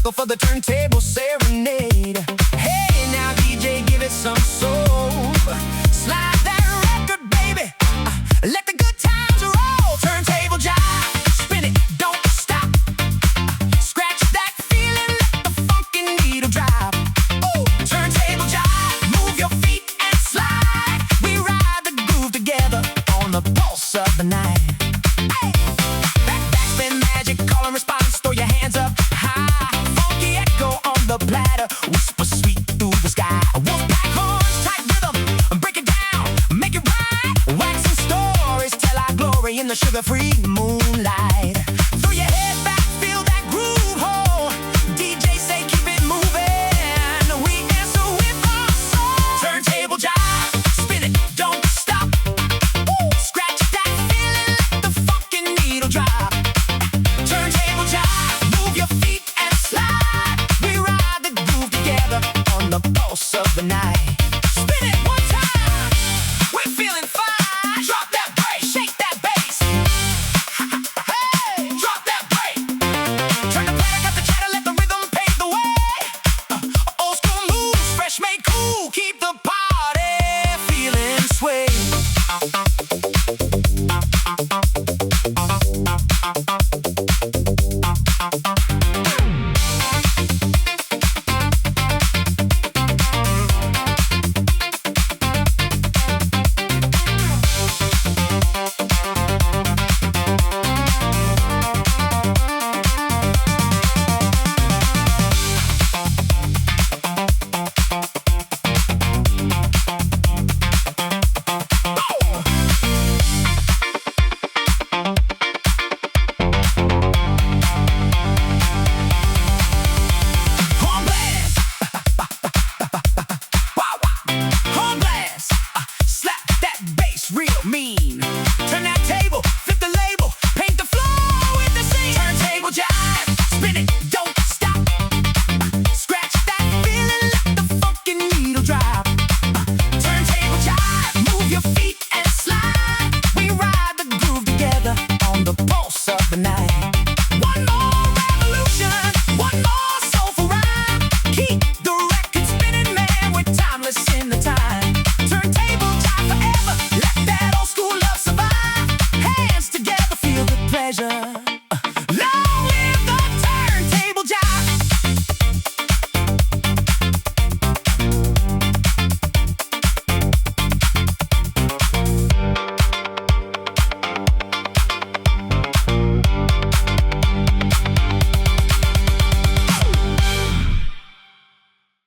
Go for the turntable serenade. Hey, now DJ, give it some soul. Slide that record, baby. Let the good times roll. Turntable jive, spin it, don't stop. Scratch that feeling, let the funky needle drop. Oh, turntable jive, move your feet and slide. We ride the groove together on the pulse of the night. Hey, backspin magic, call and response. Throw your hands up high. Funky echo on the platter, whisper sweet through the sky. Wolfpack horns, tight rhythm, break it down, make it right. Waxing stories tell our glory in the sugar-free moonlight. Throw your head back, feel that groove, ho. DJ say keep it moving. We answer with our song. Turntable jive, spin it, don't stop. Ooh, scratch that feeling, let the funky needle drop. Turntable jive, move your feet and slide. We ride the groove together on the pulse of the night. Spin it one time, we're feeling fine. Drop that bass, shake that bass. Hey, drop that bass. Turn the player, cut the chatter, let the rhythm pave the way. Old school moves, fresh made cool, keep the party feeling sway. Real mean. Turn that table, flip the label, paint the floor with the scene. Turntable jive, spin it, don't stop. Scratch that feeling, let the funky needle drop. Turntable jive, move your feet and slide. We ride the groove together on the pulse of the night. One more.